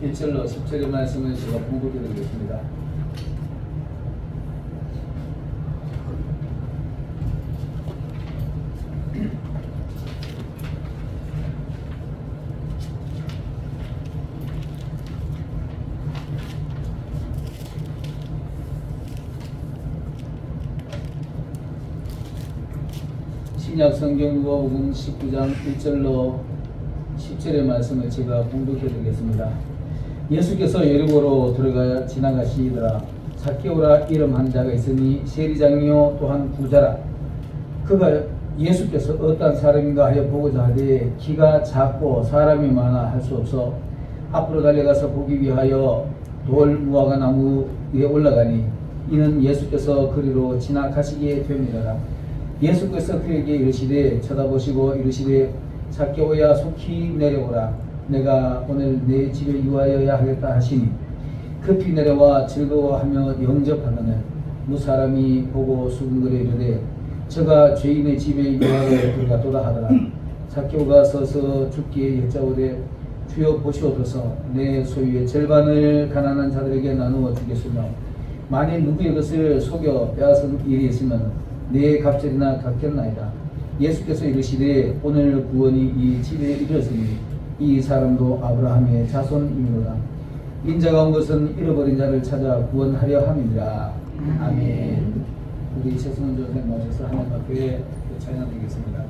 1절로 10절의 말씀을 제가 공부해 드리겠습니다. 신약 성경 누가복음 19장 1절로 10절의 말씀을 제가 공독해 드리겠습니다. 예수께서 여리고로 들어가 지나가시더라. 삭개오라 이름 한 자가 있으니 세리장이요 또한 부자라. 그가 예수께서 어떤 사람인가 하여 보고자 하되 키가 작고 사람이 많아 할 수 없어 앞으로 달려가서 보기 위하여 돌 무화과 나무 위에 올라가니 이는 예수께서 그리로 지나가시기에 됨이라. 예수께서 그에게 이르시되 쳐다보시고 이르시되 삭개오야 속히 내려오라. 내가 오늘 내 집에 유하여야 하겠다 하시니 급히 내려와 즐거워하며 영접하거늘 무사람이 보고 수군거려 이르되 저가 죄인의 집에 유하여 들어갔도다 하더라. 삭개오가 서서 주께 여짜오되 주여 보시옵소서 내 소유의 절반을 가난한 자들에게 나누어 주겠으며 만일 누구의 것을 속여 빼앗은 일이 있으면 내 갑절이나 갚겠나이다. 예수께서 이르시되 오늘 구원이 이 집에 이르렀으니 이 사람도 아브라함의 자손이므로다. 인자가 온 것은 잃어버린 자를 찾아 구원하려 함이니라. 아멘. 우리 최승원 선생님 모셔서 하나님 앞에 찬양 드리겠습니다.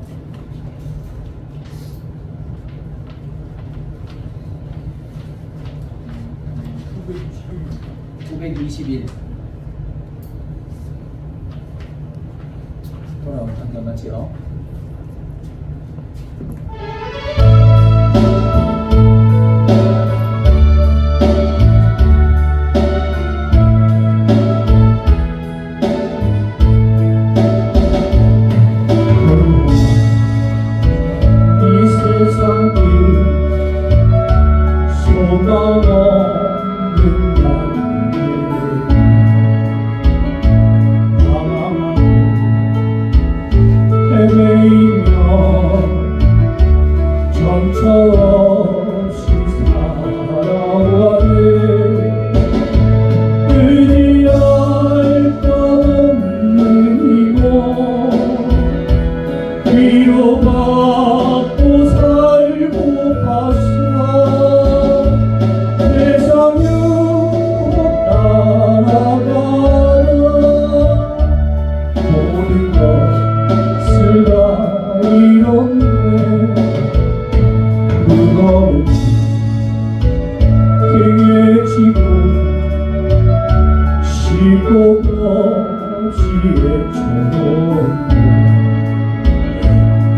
921 돌아온 한번 맞지요? 이 세상에 소망 없는 헤매이며 정처 없이 살아와네. 의지할 것 없는 이곳 위로받고 살고 봤어. 세상 유혹 따라가라. 모든 것을 다 잃었네. 무거운 등에 지고 쉴 곳 없이 애처롭고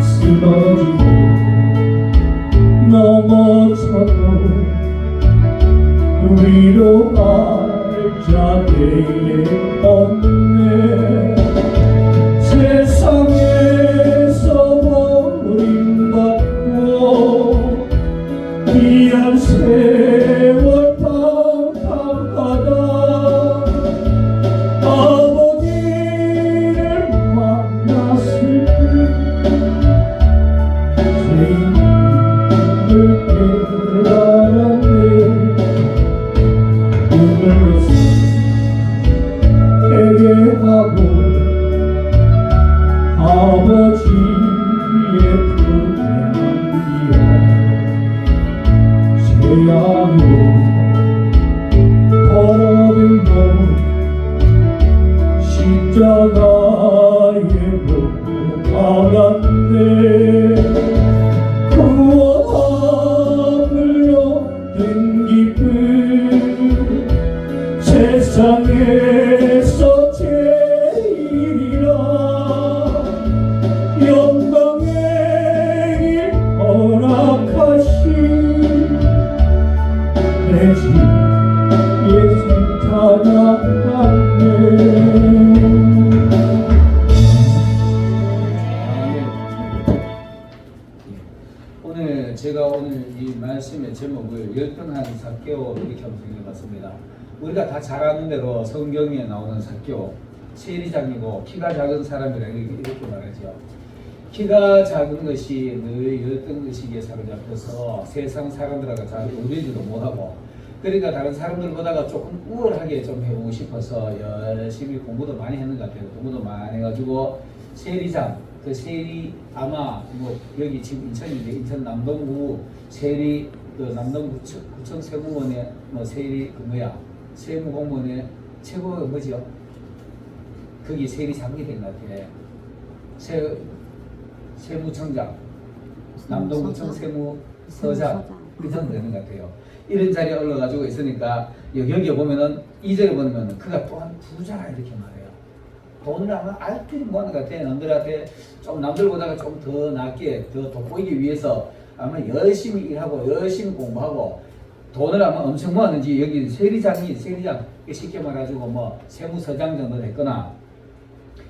쓰러지고 넘어져도 위로할 자들이 없네. 세상에서 버림받고 귀한 세월 탐탐하다 아버지를 만났을 때 죄인임을 깨달았네. 눈을 회개하고 아버지의 품에 안기어 죄악으로 더러운 몸 십자가에 못 박았네. 구원함을 얻은 기쁨 세상에서 제일이라. 영광의 길 허락하신 내 집 예수 찬양하네. 제가 오늘 이 말씀의 제목을 열등한 삭개오 이렇게 한번 생각해봤습니다. 우리가 다 잘 아는 대로 성경에 나오는 삭개오 세리장이고 키가 작은 사람이라고 이렇게 말하죠. 키가 작은 것이 늘 열등의식에 사로잡혀서 세상 사람들하고 잘 어울리지도 못하고 그러니까 다른 사람들보다가 조금 우월하게 좀 해보고 싶어서 열심히 공부도 많이 했는 것 같아요. 공부도 많이 해가지고 세리장, 그 세리 아마 뭐 여기 지금 인천인데 인천 남동구 세리 그 남동구청 세무원의 뭐 세리 그 뭐야 세무공무원의 최고가 뭐지요? 거기 세리장이 된 것 같아. 세무청장, 남동구청 세무서장 그 정도 되는 것 같아요. 이런 자리에 올라가지고 있으니까 여기에 보면은 2절에 보면 그가 또한 부자라 이렇게 말해요. 돈을 아마 알뜰히 모아는 것 같아. 남들한테 좀 남들보다가 좀 더 낫게 더 돋보이기 위해서 아마 열심히 일하고 열심히 공부하고 돈을 아마 엄청 모았는지 여기 세리장 쉽게 말해가지고 뭐 세무서장 정도 됐거나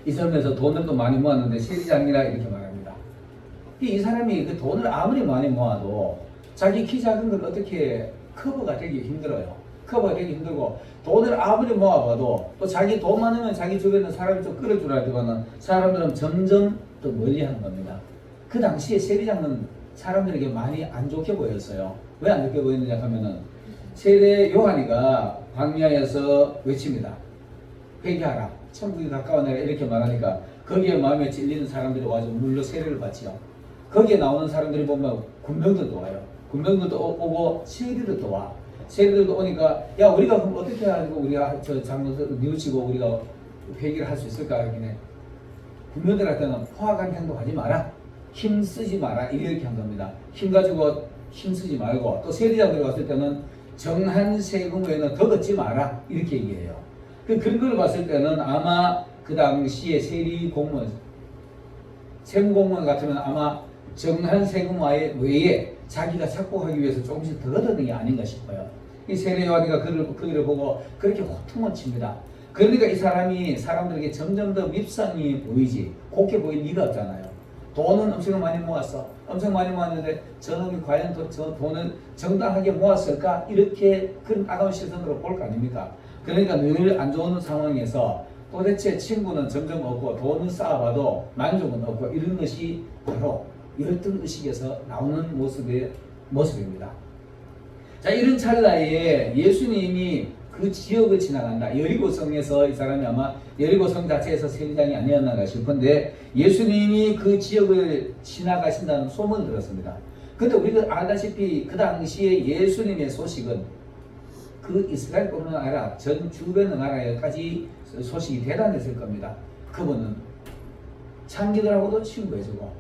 이 점에서 돈을 또 많이 모았는데 세리장이라 이렇게 말합니다. 이 사람이 그 돈을 아무리 많이 모아도 자기 키 작은 걸 어떻게 커버가 되기 힘들어요. 커버가 되기 힘들고 돈을 아무리 모아봐도 또 자기 돈 많으면 자기 주변에 사람이 좀 끌어주라 하지만은 사람들은 점점 더 멀리하는 겁니다. 그 당시에 세리장은 사람들에게 많이 안 좋게 보였어요. 왜 안 좋게 보였느냐 하면은 세례 요한이가 광야에서 외칩니다. 회개하라. 천국이 가까워내라 이렇게 말하니까 거기에 마음에 찔리는 사람들이 와서 물로 세례를 받지요. 거기에 나오는 사람들이 보면 군병들도 와요. 군병들도 오고 세리들도 와. 세리들도 오니까 야 우리가 그럼 어떻게 해가지고 우리가 저 잘못을 뉘우치고 우리가 회개를 할 수 있을까 하긴 해. 군병들한테는 포악한 행동하지 마라. 힘 쓰지 마라 이렇게 한 겁니다. 힘 가지고 힘 쓰지 말고 또 세리장들 갔을 때는 정한 세금 외에는 더 걷지 마라 이렇게 얘기해요. 그런 걸 봤을 때는 아마 그 당시에 세리 공무원, 세무공무원 같으면 아마 정한 세금 외에 자기가 착복하기 위해서 조금씩 더 얻는 게 아닌가 싶어요. 이 세례 요한이가 그를 보고 그렇게 호통을 칩니다. 그러니까 이 사람이 사람들에게 점점 더 밉상이 보이지 곱게 보일 리가 없잖아요. 돈은 엄청 많이 모았어. 엄청 많이 모았는데 저놈이 과연 저 돈을 정당하게 모았을까? 이렇게 그런 아까운 시선으로 볼 거 아닙니까? 그러니까 늘 안 좋은 상황에서 도대체 친구는 점점 없고 돈을 쌓아봐도 만족은 없고 이런 것이 바로 열등의식에서 나오는 모습입니다. 자, 이런 찰나에 예수님이 그 지역을 지나간다. 여리고성에서 이 사람이 아마 여리고성 자체에서 세리장이 아니었나 싶은데 예수님이 그 지역을 지나가신다는 소문을 들었습니다. 근데 우리가 알다시피 그 당시에 예수님의 소식은 그 이스라엘뿐만 아니라 전 주변 나라에까지 소식이 대단했을 겁니다. 그분은 창기들하고도 친구해주고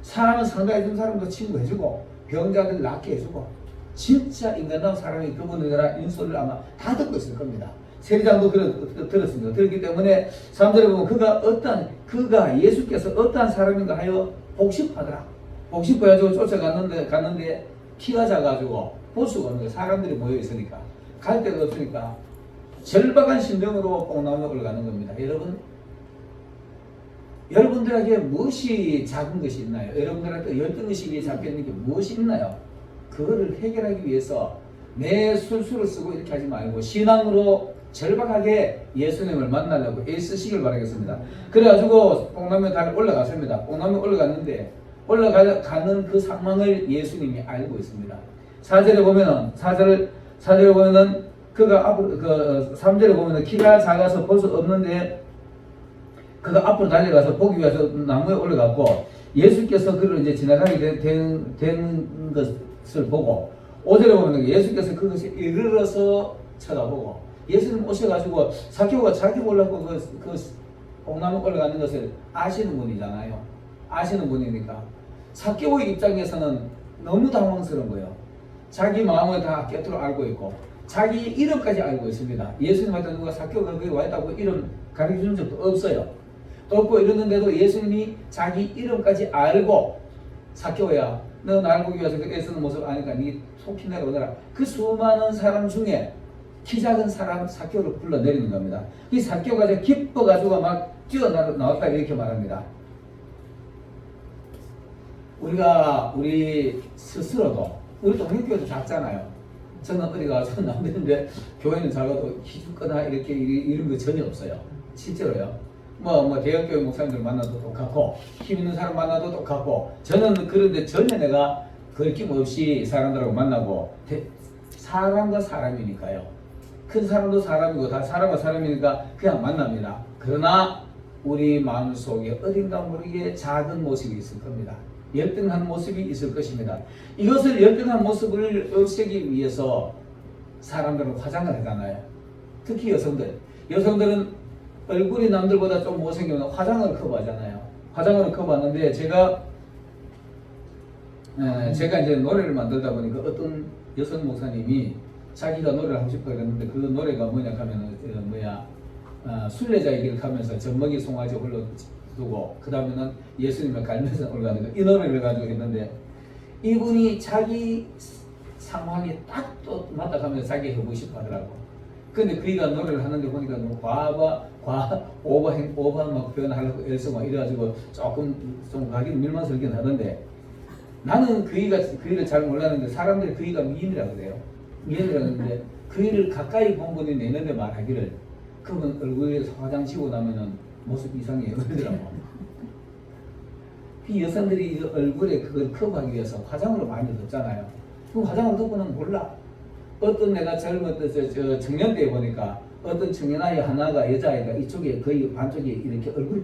사람은 상대해준 사람도 친구해주고 병자들 낫게 해주고 진짜 인간다운 사람이 그분들이라 인소를 아마 다 듣고 있을 겁니다. 세리장도 들었습니다. 들었기 때문에 사람들이 보면 그가 예수께서 어떠한 사람인가 하여 복습하더라. 복습해가지고 갔는데 키가 작아가지고 볼 수가 없는 거예요. 사람들이 모여 있으니까 갈 데가 없으니까 절박한 심정으로 뽕나무에 올라가는 겁니다. 여러분들에게 무엇이 작은 것이 있나요? 여러분들한테 열등의식이 잡혀있는 게 무엇이 있나요? 그거를 해결하기 위해서 내 술수를 쓰고 이렇게 하지 말고 신앙으로 절박하게 예수님을 만나려고 애쓰시길 바라겠습니다. 그래가지고 뽕나무에 다 올라갔습니다. 뽕나무에 올라갔는데 올라가는 그 상황을 예수님이 알고 있습니다. 4절에 보면은 그가 앞으로 3절에 보면은 키가 작아서 볼 수 없는데 그가 앞으로 달려가서 보기 위해서 나무에 올라갔고 예수께서 그를 이제 지나가게 된 것을 보고 5절에 보면 예수께서 그것을 이르러서 쳐다보고 예수님 오셔가지고 사개오가 자기 몰랐고 그 뽕나무 올라가는 것을 아시는 분이잖아요. 아시는 분이니까 사개오의 입장에서는 너무 당황스러운 거예요. 자기 마음을 다 꿰뚫어 알고 있고 자기 이름까지 알고 있습니다. 예수님한테 누가 사개오가 거기 와 있다고 이름 가르쳐준 적도 없어요. 없고 이러는데도 예수님이 자기 이름까지 알고 사개오야 너 나를 보기 위해서 애쓰는 모습 아니까 네 속히 내려오너라. 그 수많은 사람 중에 키 작은 사람 사개오를 불러내리는 겁니다. 이 사개오가 기뻐가지고 막 뛰어나왔다 이렇게 말합니다. 우리 스스로도 우리 동행교회도 작잖아요. 저는 어디 가서 남는데 교회는 작아도 기죽거나 이렇게 이런 거 전혀 없어요. 실제로요. 뭐 대형교회 목사님들 만나도 똑같고 힘 있는 사람 만나도 똑같고 저는 그런데 전혀 내가 걸김 없이 사람들하고 만나고 사람과 사람이니까요. 큰 사람도 사람이고 다 사람과 사람이니까 그냥 만납니다. 그러나 우리 마음속에 어딘가 모르게 작은 모습이 있을 겁니다. 열등한 모습이 있을 것입니다. 이것을 열등한 모습을 없애기 위해서 사람들은 화장을 하잖아요. 특히 여성들은 얼굴이 남들보다 좀 못생기면 화장을 커버하잖아요. 화장을 커버하는데 제가 이제 노래를 만들다 보니까 어떤 여성 목사님이 자기가 노래를 하고 싶어 그랬는데 그 노래가 뭐냐 하면은 순례자의 길을 가면서 젖먹이 송아지 홀로두고 그 다음에는 예수님을 갈면서 올라가는 거 이 노래를 가지고 했는데 이분이 자기 상황이 딱 또 맞다가면서 자기 해보고 싶어 하더라고. 근데 그이가 노래를 하는데 보니까 너무 오버 막 표현하려고 애써 막 이래가지고 조금 좀 가긴 밀망스럽긴 하던데 나는 그이를 잘 몰랐는데 사람들이 그이가 미인이라고 그래요. 미인이라는데 그이를 가까이 본 분이 내는데 말하기를 그분 얼굴에 화장 지고 나면은 모습 이상해요 그러더라고. 이 여성들이 얼굴에 그걸 커버하기 위해서 화장으로 많이 덮잖아요. 그 화장을 덮고는 몰라. 어떤 내가 젊었을 청년 때 보니까 어떤 청년아이 하나가 여자아이가 이쪽에 거의 반쪽에 이렇게 얼굴이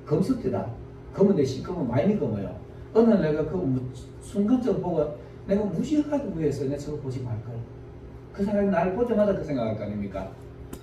검습니다. 검은데 시커먼 많이 검어요. 어느 날 내가 그 순간적으로 보고 내가 무시하기 위해서 내가 저거 보지 말걸. 그 사람이 나를 볼 때마다 그 생각할 거 아닙니까?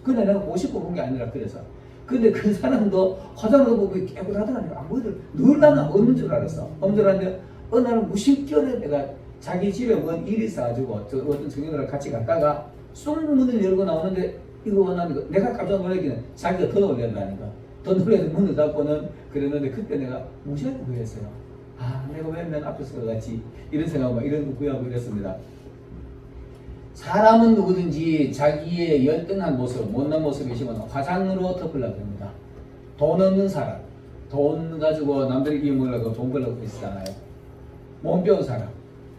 근데 내가 보고 본 게 아니라 그래서. 근데 그 사람도 화장을 보고 깨끗하더라니까. 안 보이더라. 늘 나는 없는 줄 알았어. 없는 줄 알았는데 어느 날은 무심결에 내가 자기 집에 뭔 일이 있어가지고 어떤 청년들랑 같이 갔다가 쑥 문을 열고 나오는데 이거 원하는 거 내가 깜짝 놀라기는 자기가 더 놀란다니까. 더 놀라서 문을 닫고는 그랬는데 그때 내가 무시하고 그랬어요. 아 내가 왜 맨 앞에 서갔지 이런 생각하고 이런 구하고 이랬습니다. 사람은 누구든지 자기의 열등한 모습, 못난 모습이시면 화장으로 덮으려고 합니다. 돈 없는 사람, 돈 가지고 남들이 이기려고 돈 벌려고 있잖아요. 몸병 사람,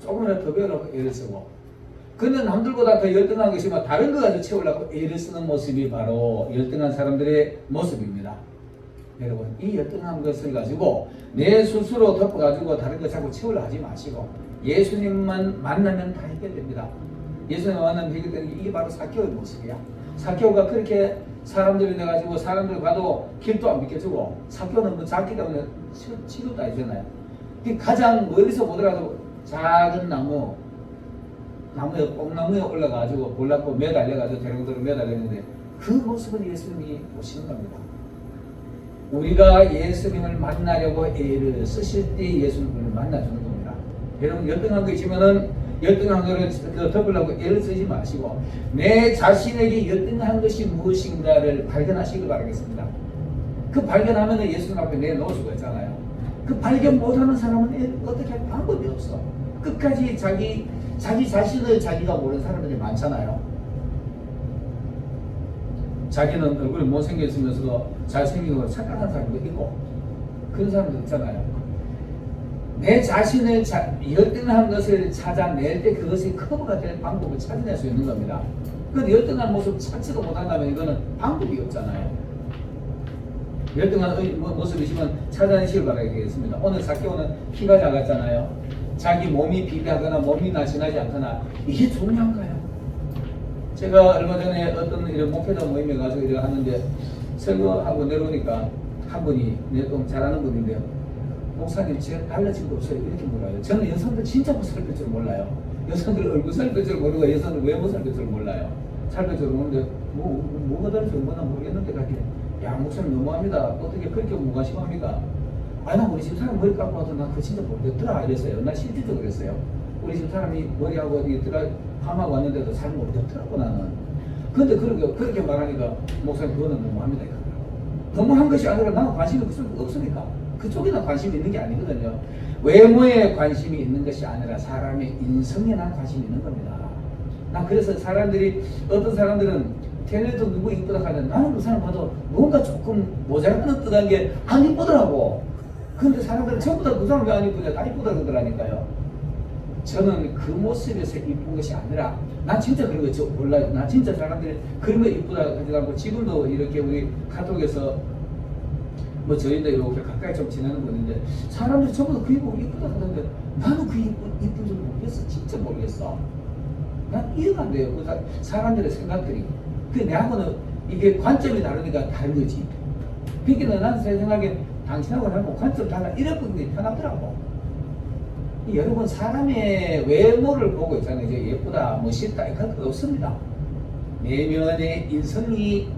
조금이라도 더 배우려고 애를 쓰고. 근데 남들보다 더 열등한 것이면 다른 거 가지고 채우려고 애를 쓰는 모습이 바로 열등한 사람들의 모습입니다. 여러분, 이 열등한 것을 가지고 내 스스로 덮어가지고 다른 거 자꾸 채우려 하지 마시고 예수님만 만나면 다 해결됩니다. 예수님 만나면 해결되는 게 이게 바로 삭개오의 모습이야. 삭개오가 그렇게 사람들이 돼가지고 사람들 봐도 길도 안 비켜주고 삭개오는 뭐 작기 때문에 치료도 안 해주잖아요. 가장 멀리서 보더라도 작은 나무에 뽕나무에 올라가지고 볼라고 매달려가지고 대롱대로 매달렸는데 그 모습은 예수님이 보시는 겁니다. 우리가 예수님을 만나려고 애를 쓰실 때 예수님을 만나주는 겁니다. 여러분 열등한 거 있으면은 열등한 거를 덮으려고 애를 쓰지 마시고 내 자신에게 열등한 것이 무엇인가를 발견하시길 바라겠습니다. 그 발견하면 예수님 앞에 내놓을 수가 있잖아요. 그 발견 못하는 사람은 어떻게 할 방법이 없어. 끝까지 자기 자신을 자기가 모르는 사람들이 많잖아요. 자기는 얼굴이 못생겼으면서도 잘생기고 착각한 사람도 있고 그런 사람도 있잖아요. 내 자신을 열등한 것을 찾아낼 때 그것이 커버가 될 방법을 찾아낼 수 있는 겁니다. 그런데 열등한 모습 찾지도 못한다면 이거는 방법이 없잖아요. 열등한 모습이시면 찾아내시길 바라겠습니다. 오늘 삭개오는 키가 작았잖아요. 자기 몸이 비대하거나 몸이 날씬하지 않거나 이게 중요한가요? 제가 얼마 전에 어떤 이런 목회자 모임에 가서 이렇게 하는데 설교하고 내려오니까 한 분이 좀 잘하는 분인데요. 목사님 제가 달라진 거 없어요? 이렇게 물어요. 저는 여성들 진짜 못 살필 줄 몰라요. 여성들 얼굴 살필 줄 모르고 여성들 외모 살필 줄 몰라요. 살필 줄 모르는데 뭐가 다른지 얼마나 모르겠는데 가길래 야 목사님 너무합니다. 어떻게 그렇게 무관심합니까? 나 우리 집 사람 머리 깎고 와도 나 그거 진짜 모르겠더라 이랬어요. 나 실제로 그랬어요. 우리 집 사람이 머리하고 어디 파마하고 왔는데도 잘 모르겠더라고 나는. 근데 그렇게 말하니까 목사님 그거는 너무합니다. 너무한 것이 아니라 나는 관심이 없으니까. 그쪽에는 관심이 있는 게 아니거든요. 외모에 관심이 있는 것이 아니라 사람의 인성에 난 관심이 있는 겁니다. 난 그래서 어떤 사람들은 텔레도 누구 이쁘다 하면 나는 그 사람 봐도 뭔가 조금 모자라는 듯한 게 안 이쁘더라고. 근데 사람들은 전부 다 그 사람 왜 안 이쁘냐 다 이쁘다 그러더라니까요. 저는 그 모습에서 이쁜 것이 아니라 난 진짜 그런 거 몰라요. 난 진짜 사람들이 그런 거 이쁘다 하더라고. 지금도 이렇게 우리 카톡에서 뭐 저희도 이렇게 가까이 좀 지내는 분인데 사람들이 전부 다 그 이쁘고 이쁘다 하던데 나는 그 이쁜 줄 모르겠어. 진짜 모르겠어. 난 이해가 안 돼요. 그 사람들의 생각들이. 그 내하고는 이게 관점이 다르니까 다른 거지. 그러니까 나는 제 생각에 당신하고는 관점 달라. 이런 게 편하더라고. 여러분 사람의 외모를 보고 있잖아요. 이제 예쁘다, 멋있다 이런 거 없습니다. 내면의 인성이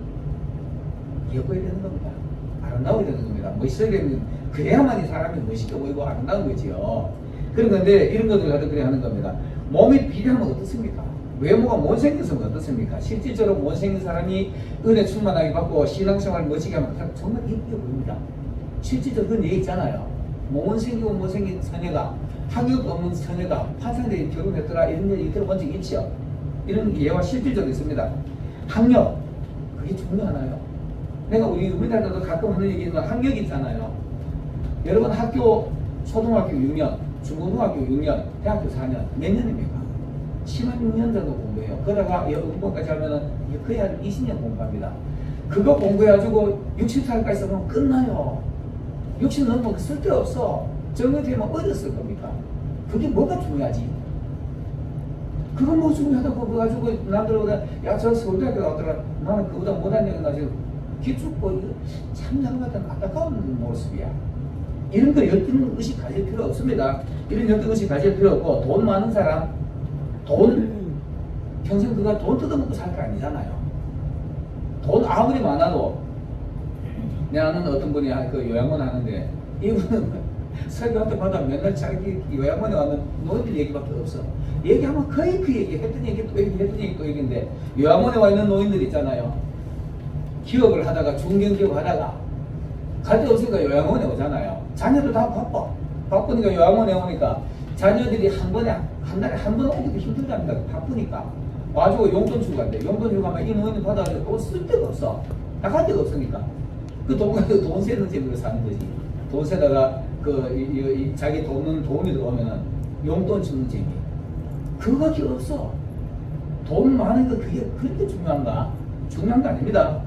예뻐야 되는 겁니다. 아름다워야 되는 겁니다. 멋있어야 되는, 그래야만이 사람이 멋있게 보이고 아름다운 거지요. 그런 건데 이런 것들 가지고 그래 하는 겁니다. 몸이 비례하면 어떻습니까? 외모가 못생겼으면 어떻습니까? 실질적으로 못생긴 사람이 은혜 충만하게 받고 신앙생활 멋지게 하면 정말 예쁘게 보입니다. 실질적으로 그런 얘기 있잖아요. 못생기고 못생긴 처녀가, 학력 없는 처녀가 환상적인 결혼했더라, 이런 얘기 들어본 적 있죠? 이런 예와 실질적으로 있습니다. 학력, 그게 중요하나요? 내가 우리나라도 가끔 하는 얘기는 학력이 있잖아요. 여러분 학교 초등학교 6년, 중고등학교 6년, 대학교 4년 몇 년입니까? 16년 정도 공부해요. 그러다가 연봉까지 하면은 거의 한 20년 공부합니다. 그거 공부해가지고 60살까지 쓰면 끝나요. 60 넘으면 쓸데없어. 정년되면 어렸을 겁니까? 그게 뭐가 중요하지? 그거 뭐 중요하다고 그거 가지고 남들보다 야 저 서울대학교 나왔더라, 나는 그보다 못한 얘기 나 지금 기죽고, 참 양같은 안타까운 모습이야. 이런 거 열등 의식 가질 필요 없습니다. 이런 열등 의식 가질 필요 없고, 돈 많은 사람, 평생 그가 돈 뜯어먹고 살 거 아니잖아요. 돈 아무리 많아도, 내가 아는 어떤 분이 그 요양원 하는데, 이분은 설교한테 받아 맨날 자기 요양원에 가면 노인들 얘기밖에 없어. 얘기하면 거의 그 얘기, 했던 얘기 또 얘기, 했던 얘기 또 얘기인데, 요양원에 와 있는 노인들 있잖아요. 기업을 하다가, 중견기업 하다가, 갈 데 없으니까 요양원에 오잖아요. 자녀들 다 바빠. 바쁘니까 요양원에 오니까, 자녀들이 한 달에 한 번 오기도 힘들답니다. 바쁘니까. 와가지고 용돈 주고 간대. 용돈 주고 가면 이 노인을 받아가지고 돈 쓸 데가 없어. 나갈 데가 없으니까. 그 돈 가지고 돈 세는 재미로 사는 거지. 돈 세다가 자기 돈이 들어오면은 용돈 주는 재미. 그거밖에 없어. 돈 많은 거 그게 그렇게 중요한가? 중요한 거 아닙니다.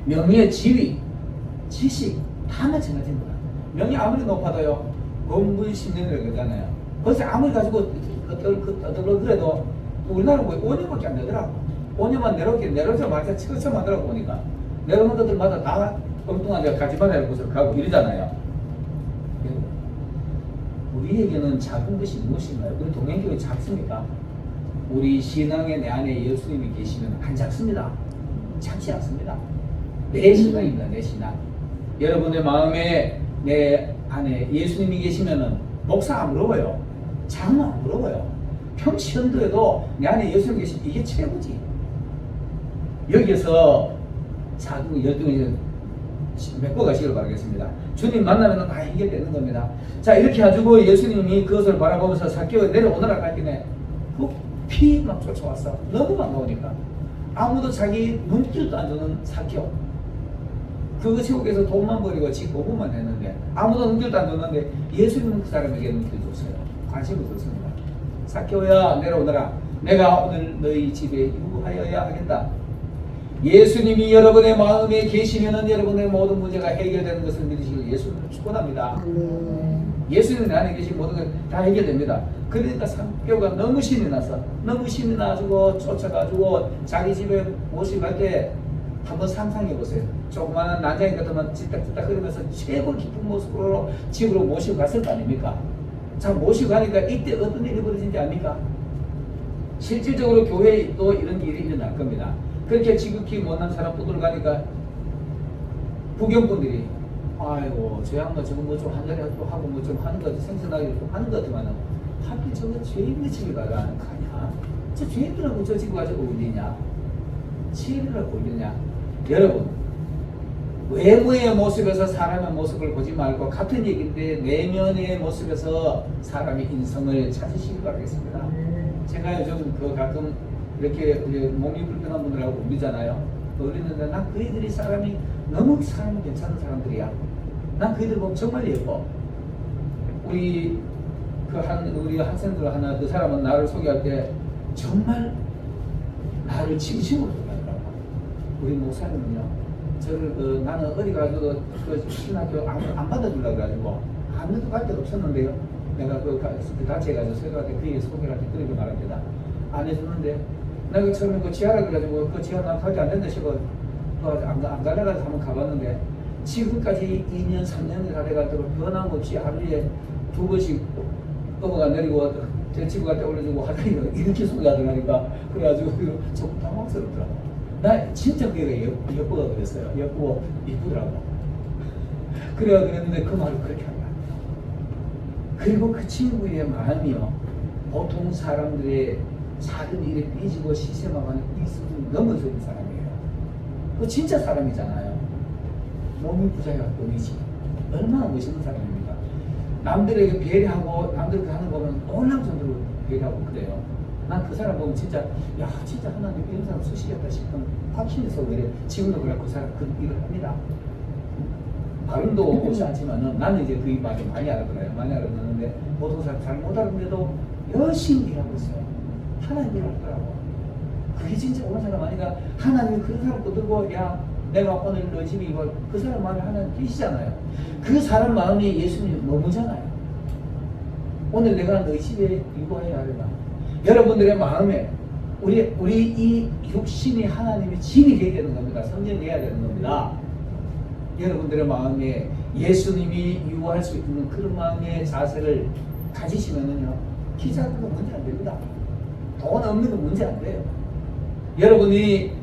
명예, 지위, 지식 다 마찬가지입니다. 명예 아무리 높아도요, 원분 10년이라고 그러잖아요. 그래서 아무리 가지고 그래도 우리나라 뭐 5년밖에 안 되더라고. 5년만 내려오자마자 치고쳐 만들어 보니까 내려오는 것들마다 다 엉뚱한 가지마라는 곳으로 가고 이러잖아요. 우리에게는 작은 것이 무엇인가요? 우리 동행교회 작습니까? 우리 신앙의 내 안에 예수님이 계시면 안 작습니다. 작지 않습니다. 내 신앙입니다. 내 신앙. 여러분의 마음에 내 안에 예수님이 계시면은 목사 안 물어봐요. 장로 안 물어봐요. 평시연도에도 내 안에 예수님 계시면 이게 최고지. 여기에서 작은 열등을 메꿔 가시길 바라겠습니다. 주님 만나면 다 해결되는 겁니다. 자, 이렇게 가지고 예수님이 그것을 바라보면서 삭개오 내려오너라 할때 피 막 쫓아왔어. 너무 반가우니까. 아무도 자기 눈길도 안 주는 삭개오. 그 지옥에서 돈만 버리고 지 공부만 했는데 아무도 눈길도 안 줬는데 예수님은 그 사람에게 눈길 줬어요. 관심을 줬습니다. 삭개오야 내려오너라. 내가 오늘 너희 집에 유하여야 하겠다. 예수님이 여러분의 마음에 계시면은 여러분의 모든 문제가 해결되는 것을 믿으시길 예수님을 축원합니다. 예수님 내 안에 계신 모든 것 다 해결됩니다. 그러니까 삭개오가 너무 신이 났어. 너무 신이 나가지고 쫓아가지고 자기 집에 모시고 갈 때 한번 상상해 보세요. 조그마한 난장이 같으면 찌딱찌딱 흐르면서 최고 깊은 모습으로 집으로 모시고 갔을 거 아닙니까? 자, 모시고 가니까 이때 어떤 일이 벌어진지 압니까? 실질적으로 교회에도 이런 일이 일어날 겁니다. 그렇게 지극히 못난 사람 뿌들 가니까 구경꾼들이 아이고 저 양반 저거 뭐 좀 한잔에 또 하고 뭐 좀 하는 거 생선하게 좀 하는 것 같지만은 하필 저거 죄인네 집에 가는 거 아니야? 저 죄인들하고 저 집에 가지고 어디냐? 치료라고 어디냐? 여러분 외모의 모습에서 사람의 모습을 보지 말고 같은 얘기인데 내면의 모습에서 사람의 인성을 찾으시기 바라겠습니다. 제가 요즘 그 가끔 이렇게 몸이 불편한 분들하고 울리잖아요. 울리는데 난 그이들이 사람이 너무 사람이 괜찮은 사람들이야. 난 그이들 보면 정말 예뻐. 우리 학생들 하나 그 사람은 나를 소개할 때 정말 나를 진심으로 소개하더라고. 우리 목사님은요. 저를 나는 어디 가서 그 신학교 안 받아주려고 그래가지고 아무도 갈 데가 없었는데요. 내가 그 다치해가지고 설교할 때 그의 소개를 할 때 그렇게 말합니다. 안 해주는데 내가 처음에 그 지하라 그래가지고 그 지하 난 가지 안 된다 싶어 안 갈래가지고 한번 가봤는데 지금까지 2년 3년을 가래가지고 변함없이 하루에 2번씩 넘어가 내리고 대치구 갖다 올려주고 하다니 이렇게 소리가 들어가니까 그래가지고 조금 당황스럽더라고. 나 진짜 그게 예쁘다 그랬어요. 예쁘고 이쁘더라고. 그래가 그랬는데 그 말을 그렇게 하더라. 그리고 그 친구의 마음이요, 보통 사람들의 작은 일에 삐지고 시샘하는 이 수준이 넘어서는 사람이에요. 그 진짜 사람이잖아요. 몸이 부자가 뻥이지. 얼마나 멋있는 사람입니까? 남들에게 배려하고 남들 하는 거 보면 놀랄 정도로 배려하고 그래요. 난 그 사람 보면 진짜 야 진짜 하나님 이런 사람 쓰시겠다 싶은 확신에서 그래. 지금도 그래 그 사람 그 일을 합니다. 발음도 옳지 않지만은 나는 이제 그 말을 많이 알아들어요. 많이 알아듣는데 보통 사람 잘 못 알아듣는데도 열심히 일하고 있어요. 하나님 일을 하더라고. 그게 진짜 옳은 사람 아니가. 하나님이 그런 사람 붙들고 야 내가 오늘 너 집에 이거 그 사람 마음에 하나님 계시잖아요. 그 사람 마음에 예수님이 머무잖아요. 오늘 내가 너희 집에 이거해야 하려나. 여러분들의 마음에 우리 이 육신이 하나님의 집이 되어야 되는 겁니다. 성전돼야 되는 겁니다. 여러분들의 마음에 예수님이 유할 수 있는 그런 마음의 자세를 가지시면은요, 키 작은 건 문제 안 됩니다. 돈 없는 건 문제 안 돼요. 여러분이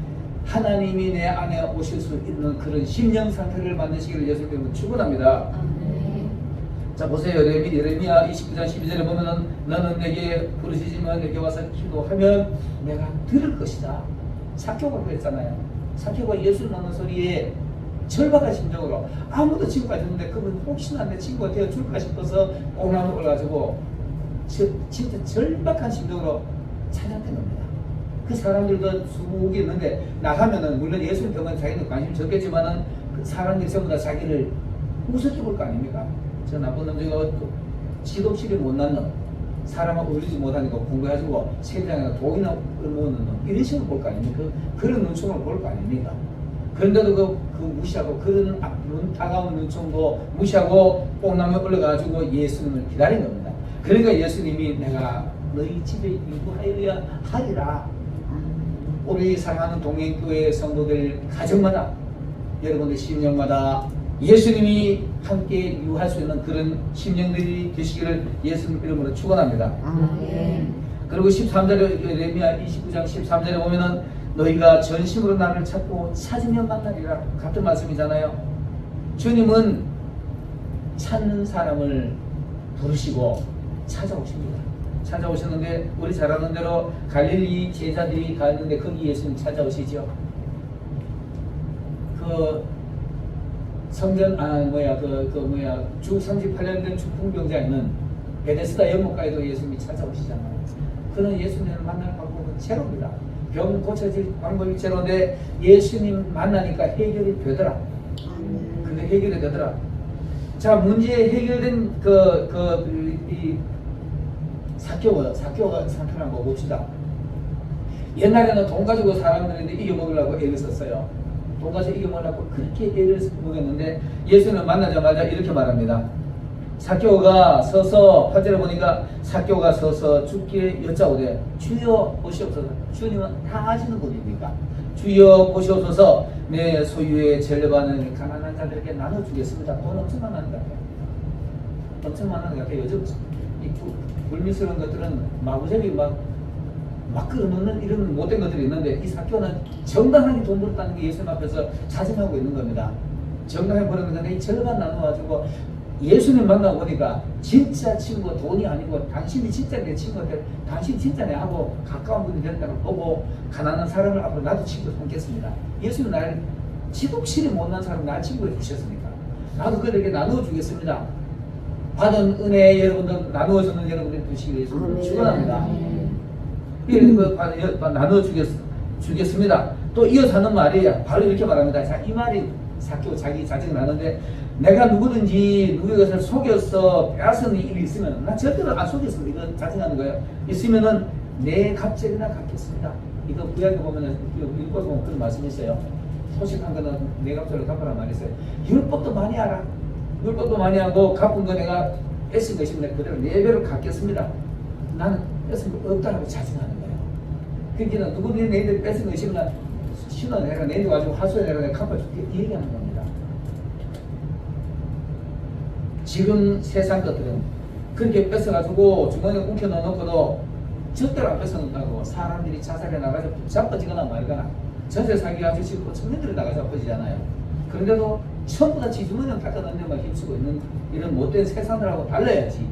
하나님이 내 안에 오실 수 있는 그런 심령 상태를 만드시기를 예수님은 축원합니다. 자 보세요. 예레미야 29장 12절에 보면은 너는 내게 부르시지만 내게 와서 기도하면 내가 들을 것이다. 사교가 그랬잖아요. 사교가 예수 나는 소리에 절박한 심정으로 아무도 친구가 있는데 그분 혹시나 내 친구가 되어줄까 싶어서 오나무 올라가지고 진짜 절박한 심정으로 찾았던 겁니다. 그 사람들도 수국이 있는데 나가면은 물론 예수님 때문에 자기는 관심이 적겠지만은 그 사람들이 전부 다 자기를 우습게 볼 거 아닙니까? 저 나쁜 놈들이 지독실에 못 낳는 사람하고 어울리지 못하니까 공부해가지고 세상에 독이나 먹는 놈 이런 식으로 볼 거 아닙니까? 그런 눈총을 볼 거 아닙니까? 그런데도 그 무시하고 그런 다가온 눈총도 무시하고 뽕나무에 올라가지고 예수님을 기다린 겁니다. 그러니까 예수님이 내가 너희 집에 인도하여야 하리라. 우리 사랑하는 동행교회 성도들 가정마다 여러분들 심령마다 예수님이 함께 유할 수 있는 그런 심령들이 되시기를 예수님 이름으로 축원합니다. 그리고 13절에 예레미야 29장 13절에 보면은 너희가 전심으로 나를 찾고 찾으면 만나리라 같은 말씀이잖아요. 주님은 찾는 사람을 부르시고 찾아오십니다. 찾아오셨는데 우리 잘 아는 대로 갈릴리 제자들이 갔는데 거기 예수님 찾아오시죠. 그 성전 주 38년 된 축풍병자 있는 베데스다 연못가에도 예수님이 찾아오시잖아요. 그는 예수님을 만날 방법은 제로입니다. 병 고쳐질 방법이 제로인데 예수님 만나니까 해결이 되더라. 근데 해결이 되더라. 자 문제 해결된 이 사교가 상편한 거 봅시다. 옛날에는 돈 가지고 사람들인데 이겨먹으려고 애를 썼어요. 돈 가지고 이겨먹으려고 그렇게 애를 먹였는데 예수는 만나자마자 이렇게 말합니다. 사교가 서서 8절에 보니까 사교가 서서 주께 여짜오되 주여 보시옵소서. 주님은 다 아시는 분입니까? 주여 보시옵소서. 내 소유의 절반을 가난한 자들에게 나눠주겠습니다. 돈 엄청 많은 것 같아요. 엄청 많은 것 같아요. 요즘 이 불미스러운 것들은 마구잡이 막 끌어놓는 이런 못된 것들이 있는데 이 사교는 정당하게 돈 벌었다는 게 예수님 앞에서 자증하고 있는 겁니다. 정당하게 벌었는 건데 이 절반 나눠가지고 예수님 만나고 보니까 진짜 친구 돈이 아니고 당신이 진짜 내 친구인데 당신 진짜 내하고 가까운 분이 된다고 보고 가난한 사람을 앞으로 나도 친구 삼겠습니다. 예수님 날 지독실이 못난 사람 날 친구해 주셨으니까 나도 그들에게 나누어주겠습니다. 받은 은혜 여러분들 나누어주는 여러분들 되시기를 예수님 축원합니다. 나누어주겠습니다. 또 이어서 하는 말이 바로 이렇게 말합니다. 자, 이 말이 사교 자기 자증을 하는데 내가 누구든지 누구의 것을 속여서 빼앗은 일이 있으면 나 절대로 안 속였습니다. 이거 자증하는 거예요. 있으면은 내 갑절이나 갚겠습니다. 이거 구약에 보면은 율법 보면 그런 말씀이 있어요. 소식한 거는 내 갑절을 갚아라 말이 있어요. 율법도 많이 알아. 율법도 많이 하고 갚은 거 내가 뺏은 것이면 그대로 4배로 갚겠습니다. 나는 뺏은 거 없다라고 자증하는 거예요. 그러니까 누구든 너희들 뺏은 거 있으면 신원해라, 너희들 가지고 하소연해라, 내가 갚아줄게, 이 얘기하는 겁니다. 지금 세상 것들은 그렇게 뺏어가지고 주머니에 움켜 넣어놓고도 절대로 안 뺏어놓는다고 사람들이 자살해 나가서 붙잡아지거나 말거나 전세 사기 아저씨 청년들이 나가서 아프지잖아요. 그런데도 전부 다 지주머니를 닦아 넣는 데만 힘쓰고 있는 이런 못된 세상들하고 달라야지.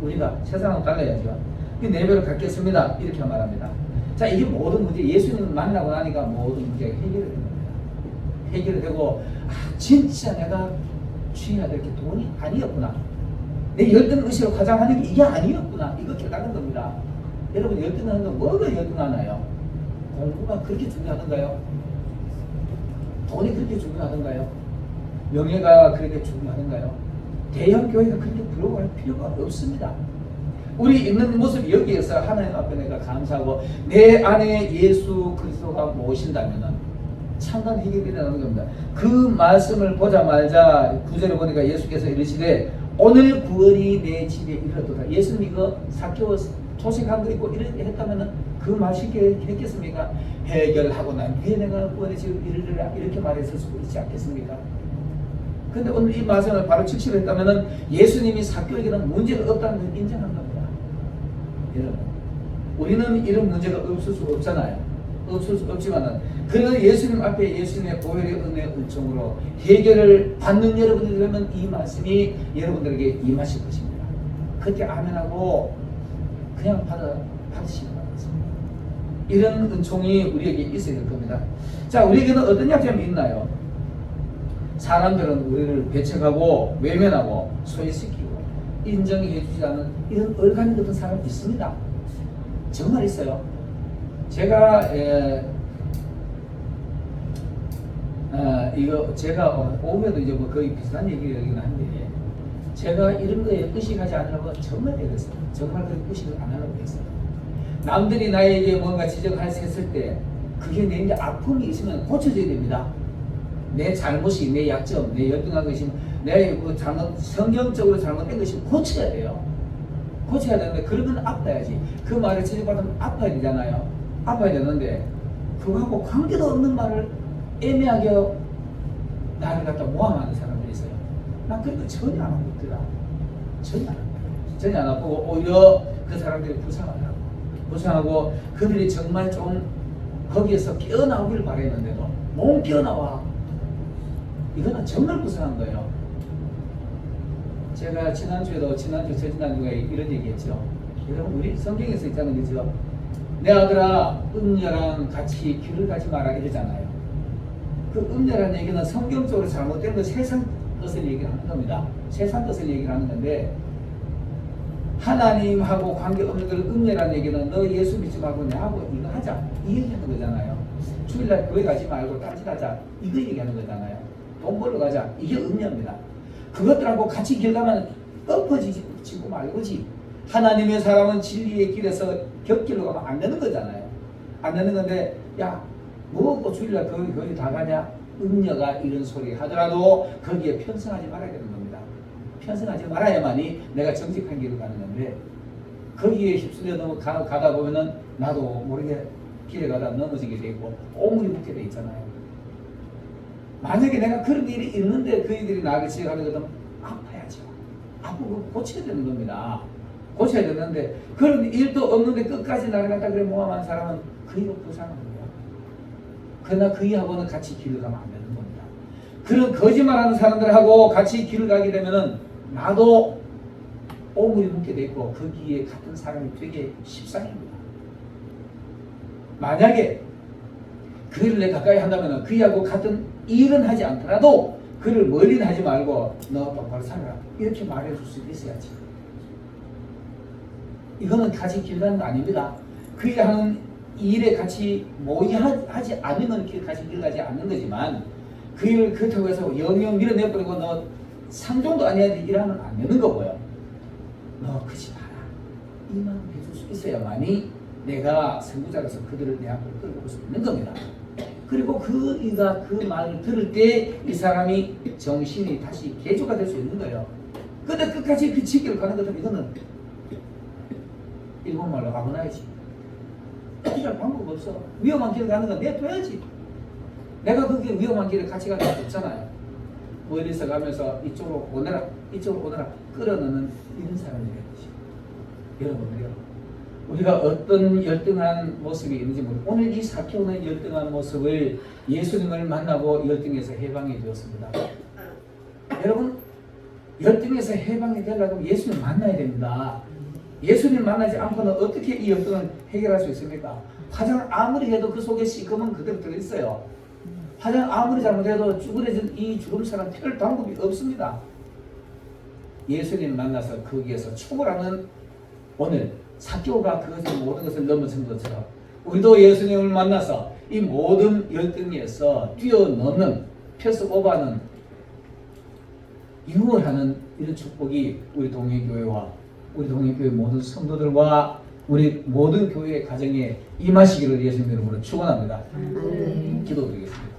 우리가 세상하고 달라야죠. 네 배로 갖겠습니다. 이렇게 말합니다. 자, 이게 모든 문제, 예수님을 만나고 나니까 모든 문제가 해결이 되는 겁니다. 해결이 되고, 아, 진짜 내가 취해야 될 게 돈이 아니었구나. 내 열등 의식으로 가장하는 게 이게 아니었구나. 이거 깨닫는 겁니다. 여러분, 열등하는 건 뭐가 열등하나요? 공부가 그렇게 중요하던가요? 돈이 그렇게 중요하던가요? 명예가 그렇게 중요하던가요? 대형 교회가 그렇게 부러워할 필요가 없습니다. 우리 있는 모습 여기에서 하나님 앞에 내가 감사하고 내 안에 예수 그리스도가 모신다면은 참된 해결이 되는 겁니다. 그 말씀을 보자마자 9절에 보니까 예수께서 이르시되 오늘 구원이 내 집에 이르렀도다. 예수님이 이거 사개오 초식한 거 있고 이렇게 했다면은 그 말 쉽게 했겠습니까? 해결하고 난 뒤에 내가 구원의 집에 이르리라 이렇게 말했을 수 있지 않겠습니까? 근데 오늘 이 말씀을 바로 즉시로 했다면은 예수님이 사개오에게는 문제가 없다는 걸 인정한 겁니다. 여러분, 우리는 이런 문제가 없을 수 없잖아요. 없을 수 없지만은 그런 예수님 앞에 예수님의 보혈의 은혜 은총으로 해결을 받는 여러분들이라면 이 말씀이 여러분들에게 임하실 것입니다. 그렇게 아멘하고 그냥 받으시기 바랍니다. 이런 은총이 우리에게 있어야 될 겁니다. 자, 우리에게는 어떤 약점이 있나요? 사람들은 우리를 배척하고 외면하고 소외시키고 인정해 주지 않는 이런 얼간이 같은 사람이 있습니다. 정말 있어요. 제가 이거 제가 오후에도 이제 뭐 거의 비슷한 얘기를 하긴 한데 제가 이런 거에 의식하지 않으려고 정말 애렸어요. 정말 그렇게 의식을 안 하려고 했어요. 남들이 나에게 뭔가 지적했을 때 그게 내 이제 아픔이 있으면 고쳐져야 됩니다. 내 잘못이, 내 약점, 내 열등한 것이 내 그 성경적으로 잘못된 것이 고쳐야 돼요. 고쳐야 되는데 그러면 아파야지. 그 말을 지적받으면 아파야 되잖아요. 아파야 되는데 그거하고 관계도 없는 말을 애매하게 나를 갖다 모함하는 사람들이 있어요. 난 그런 거 전혀 안 하고 있더라. 전혀 안 하고 오히려 그 사람들이 불쌍하고 그들이 정말 좀 거기에서 깨어나오길 바랬는데도 못 깨어나와. 이거는 정말 불쌍한 거예요. 제가 지난주에 저지난주에 이런 얘기했죠. 여러분, 우리 성경에서 있다는 거죠. 내 아들아, 음녀랑 같이 길을 가지 마라 이러잖아요. 그 음녀라는 얘기는 성경적으로 잘못된 거 세상 것을 얘기하는 겁니다. 세상 것을 얘기하는 건데 하나님하고 관계없는 걸 음녀라는 얘기는 너 예수 믿지 말고 내하고 이거 하자 이 얘기하는 거잖아요. 주일날 교회 가지 말고 딴짓하자 이거 얘기하는 거잖아요. 돈 벌러 가자 이게 음녀입니다. 그것들하고 같이 길 가면 엎어지고 말고지. 하나님의 사람은 진리의 길에서 곁길로 가면 안 되는 거잖아요. 안 되는 건데 야 뭐 주일날 교회 다 가냐? 음녀가 이런 소리 하더라도 거기에 편승하지 말아야 되는 겁니다. 편승하지 말아야만이 내가 정직한 길을 가는 건데 거기에 휩쓸려 가다 보면은 나도 모르게 길에 가다 넘어지게 되고 오물이 묻게 돼 있잖아요. 만약에 내가 그런 일이 있는데 그 일들이 나를 지적하는 것은 아파야죠. 아프고 고쳐야 되는 겁니다. 고쳐야 되는데 그런 일도 없는데 끝까지 나를 갖다 그래 모함한 사람은 그이가 불쌍한 거예요. 그러나 그이하고는 같이 길을 가면 안 되는 겁니다. 그런 거짓말하는 사람들하고 같이 길을 가게 되면은 나도 오물이 묻게 돼 있고 거기에 같은 사람이 되게 십상입니다. 만약에 그를 내 가까이 한다면 그이하고 같은 일은 하지 않더라도 그를 멀리는 하지 말고 너 똑바로 살아라 이렇게 말해줄 수 있어야지. 이거는 같이 길 가는 거 아닙니다. 그이 하는 일에 같이 모의하지 않으면 같이 길 가지 않는 거지만 그 일을 그렇다고 해서 영영 밀어내버리고 너 상종도 아니야 일하면 안 되는 거고요. 너 그러지 마라 이 마음 해줄 수 있어야만이 내가 선구자로서 그들을 내 앞으로 끌고 올 수 있는 겁니다. 그리고 그이가 그 말을 들을 때 이 사람이 정신이 다시 개조가 될 수 있는 거예요. 근데 끝까지 그 지기를 가는 것은 이거는 일본말로 아무나이지. 해결할 방법 없어. 위험한 길을 가는 건 내둬야지. 내가 그게 위험한 길을 같이 가는 수 없잖아요. 멀리서 가면서 이쪽으로 오너라, 이쪽으로 오너라 끌어넣는 이런 사람이 되는 것이. 여러분들요, 우리가 어떤 열등한 모습이 있는지 모르고 오늘 이 사케오는 열등한 모습을 예수님을 만나고 열등에서 해방이 되었습니다. 여러분, 열등에서 해방이 되려면 예수님 만나야 됩니다. 예수님 만나지 않고는 어떻게 이 열등을 해결할 수 있습니까? 화장을 아무리 해도 그 속에 시커먼 그대로 들어있어요. 화장 아무리 잘못해도 쭈그려진 이 주름살은 별 방법이 없습니다. 예수님 만나서 거기에서 초월하는 오늘 사케오가 그것을 모든 것을 넘어선 것처럼 우리도 예수님을 만나서 이 모든 열등에서 뛰어넘는 패스오버하는 유월하는 이런 축복이 우리 동해교회와 우리 동해교회 모든 성도들과 우리 모든 교회 가정에 임하시기를 예수님 이름으로 축원합니다. 기도드리겠습니다.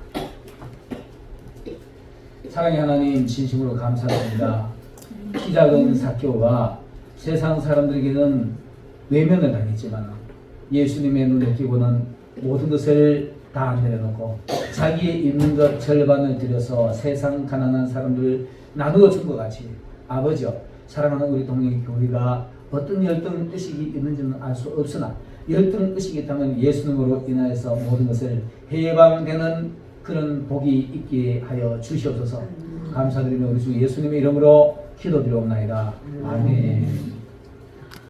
사랑의 하나님, 진심으로 감사드립니다. 키 작은 사케오가 세상 사람들에게는 외면을 당했지만 예수님의 눈에 띄고는 모든 것을 다 내려놓고 자기의 있는 것 절반을 들여서 세상 가난한 사람들을 나누어 준 것 같이 아버지여, 사랑하는 우리 동행교회가 어떤 열등 의식이 있는지는 알 수 없으나 열등 의식이 있다면 예수님으로 인하여서 모든 것을 해방되는 그런 복이 있게 하여 주시옵소서. 감사드리며 우리 주 예수님의 이름으로 기도드리옵나이다. 아멘.